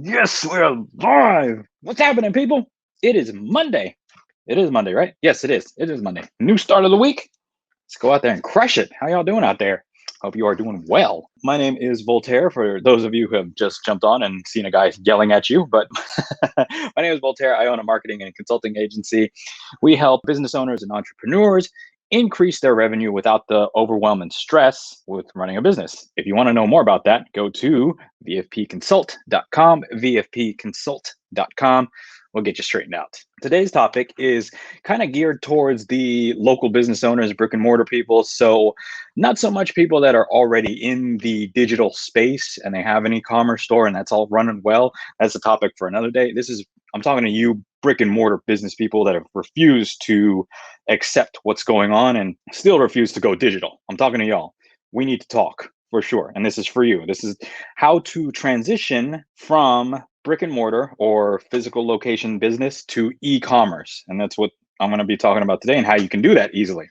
Yes, we're live. What's happening, people? It is Monday. It is Monday, right? Yes, it is. It is Monday. New start of the week. Let's go out there and crush it. How y'all doing out there? Hope you are doing well. My name is Voltaire, for those of you who have just jumped on and seen a guy yelling at you. But my name is Voltaire. I own a marketing and consulting agency. We help business owners and entrepreneurs increase their revenue without the overwhelm and stress with running a business. If you want to know more about that, go to vfpconsult.com, vfpconsult.com. We'll get you straightened out. Today's topic is kind of geared towards the local business owners, brick and mortar people. So, not so much people that are already in the digital space and they have an e-commerce store and that's all running well. That's a topic for another day. I'm talking to you, brick and mortar business people that have refused to accept what's going on and still refuse to go digital. I'm talking to y'all. We need to talk for sure. And this is for you. This is how to transition from brick and mortar or physical location business to e-commerce. And that's what I'm going to be talking about today and how you can do that easily.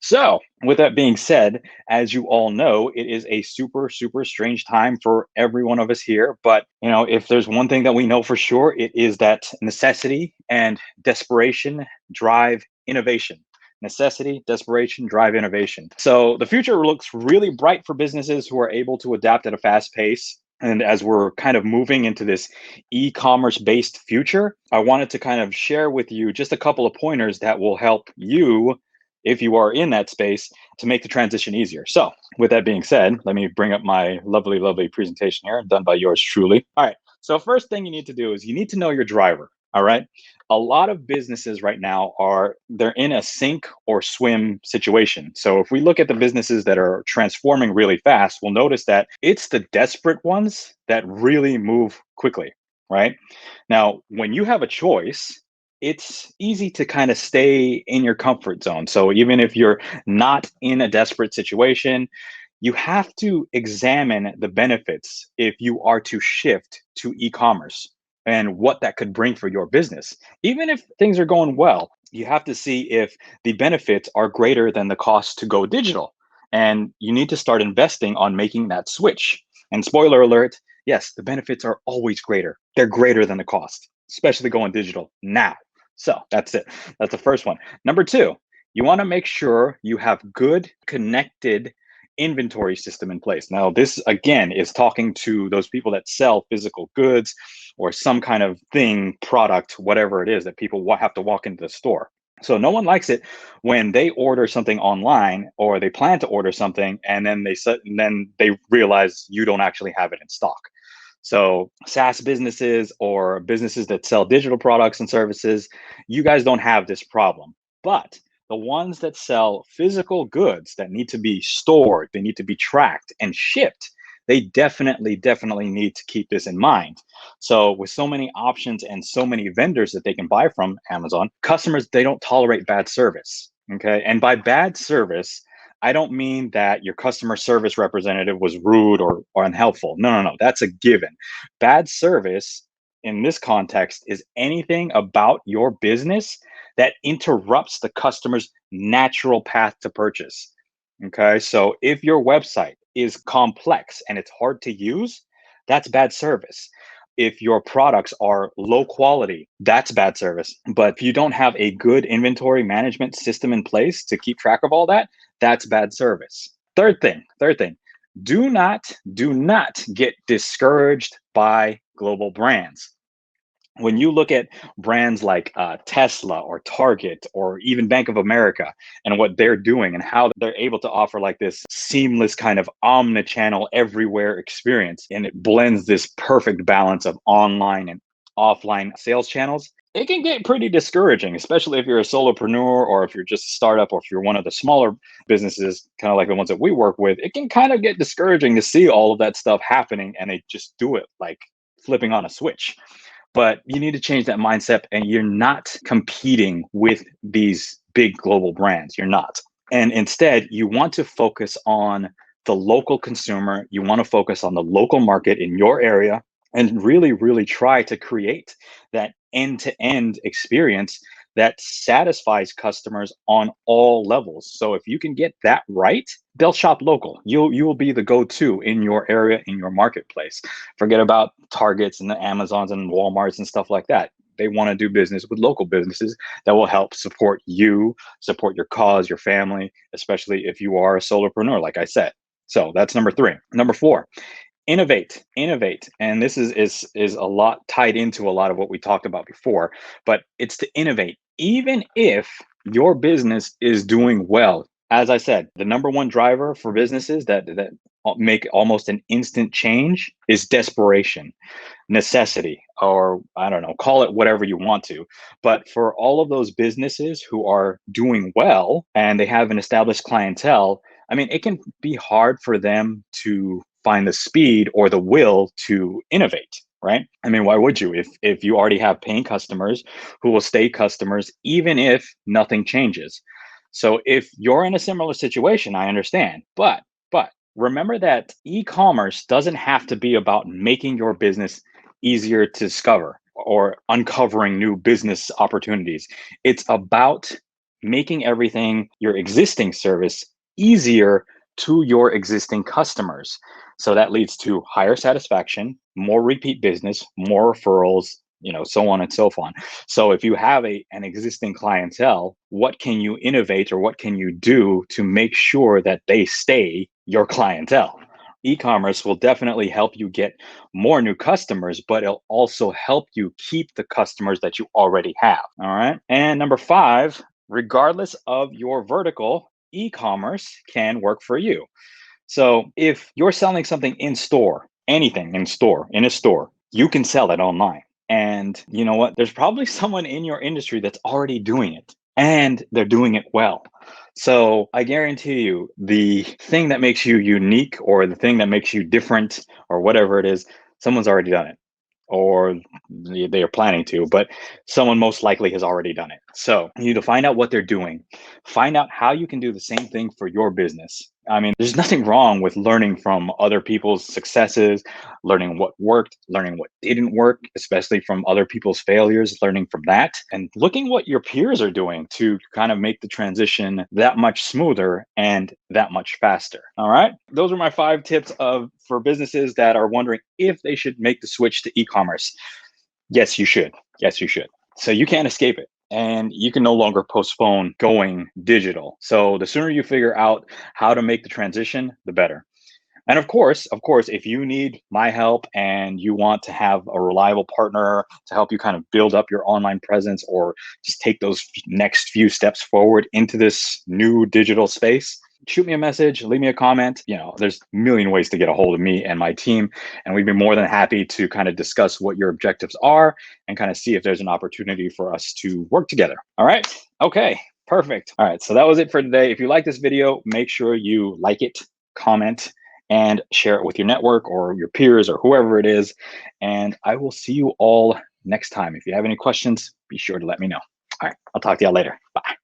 So, with that being said, as you all know, it is a super, super strange time for every one of us here. But, if there's one thing that we know for sure, it is that necessity and desperation drive innovation. Necessity, desperation, drive innovation. So, the future looks really bright for businesses who are able to adapt at a fast pace. And as we're kind of moving into this e-commerce based future, I wanted to kind of share with you just a couple of pointers that will help you, if you are in that space, to make the transition easier. So with that being said, let me bring up my lovely, lovely presentation here, done by yours truly. All right. So first thing you need to do is you need to know your driver. All right. A lot of businesses right now they're in a sink or swim situation. So if we look at the businesses that are transforming really fast, we'll notice that it's the desperate ones that really move quickly, right? Now, when you have a choice, it's easy to kind of stay in your comfort zone. So even if you're not in a desperate situation, you have to examine the benefits if you are to shift to e-commerce and what that could bring for your business. Even if things are going well, you have to see if the benefits are greater than the cost to go digital. And you need to start investing on making that switch. And spoiler alert, yes, the benefits are always greater. They're greater than the cost, especially going digital now. So that's it. That's the first one. Number two, you want to make sure you have good connected inventory system in place. Now, this again is talking to those people that sell physical goods or some kind of thing, product, whatever it is that people have to walk into the store. So no one likes it when they order something online or they plan to order something and then they realize you don't actually have it in stock. So SaaS businesses or businesses that sell digital products and services, you guys don't have this problem. But the ones that sell physical goods that need to be stored, they need to be tracked and shipped, they definitely need to keep this in mind. So with so many options and so many vendors that they can buy from Amazon, customers, they don't tolerate bad service. Okay. And by bad service, I don't mean that your customer service representative was rude or unhelpful. No. That's a given. Bad service in this context is anything about your business that interrupts the customer's natural path to purchase. Okay. So if your website is complex and it's hard to use, that's bad service. If your products are low quality, that's bad service. But if you don't have a good inventory management system in place to keep track of all that, that's bad service. Third thing, do not get discouraged by global brands. When you look at brands like Tesla or Target or even Bank of America and what they're doing and how they're able to offer like this seamless kind of omnichannel everywhere experience, and it blends this perfect balance of online and offline sales channels, it can get pretty discouraging, especially if you're a solopreneur or if you're just a startup or if you're one of the smaller businesses, kind of like the ones that we work with. It can kind of get discouraging to see all of that stuff happening and they just do it like flipping on a switch. But you need to change that mindset, and you're not competing with these big global brands. You're not. And instead, you want to focus on the local consumer. You want to focus on the local market in your area and really, really try to create that end-to-end experience that satisfies customers on all levels. So if you can get that right, they'll shop local. You will be the go-to in your area, in your marketplace. Forget about Targets and the Amazons and Walmarts and stuff like that. They want to do business with local businesses that will help support you, support your cause, your family, especially if you are a solopreneur, like I said. So that's number three. Number four, innovate. And this is a lot tied into a lot of what we talked about before, but it's to innovate even if your business is doing well. As I said, the number one driver for businesses that make almost an instant change is desperation, necessity, or I don't know, call it whatever you want to. But for all of those businesses who are doing well and they have an established clientele, I mean, it can be hard for them to find the speed or the will to innovate, right? I mean, why would you if you already have paying customers who will stay customers even if nothing changes? So if you're in a similar situation, I understand, but remember that e-commerce doesn't have to be about making your business easier to discover or uncovering new business opportunities. It's about making everything, your existing service, easier to your existing customers. So that leads to higher satisfaction, more repeat business, more referrals, so on and so on. So if you have an existing clientele, what can you innovate or what can you do to make sure that they stay your clientele? E-commerce will definitely help you get more new customers, but it'll also help you keep the customers that you already have. All right. And number five, regardless of your vertical, e-commerce can work for you. So if you're selling something in store, anything in a store, you can sell it online. And you know what? There's probably someone in your industry that's already doing it and they're doing it well. So I guarantee you, the thing that makes you unique or the thing that makes you different or whatever it is, someone's already done it or they are planning to, but someone most likely has already done it. So you need to find out what they're doing, find out how you can do the same thing for your business. I mean, there's nothing wrong with learning from other people's successes, learning what worked, learning what didn't work, especially from other people's failures, learning from that, and looking what your peers are doing to kind of make the transition that much smoother and that much faster. All right. Those are my 5 tips for businesses that are wondering if they should make the switch to e-commerce. Yes, you should. Yes, you should. So you can't escape it. And you can no longer postpone going digital. So the sooner you figure out how to make the transition, the better. And of course, if you need my help and you want to have a reliable partner to help you kind of build up your online presence or just take those next few steps forward into this new digital space, shoot me a message, leave me a comment. There's a million ways to get a hold of me and my team. And we'd be more than happy to kind of discuss what your objectives are and kind of see if there's an opportunity for us to work together. All right. Okay. Perfect. All right. So that was it for today. If you like this video, make sure you like it, comment, and share it with your network or your peers or whoever it is. And I will see you all next time. If you have any questions, be sure to let me know. All right. I'll talk to y'all later. Bye.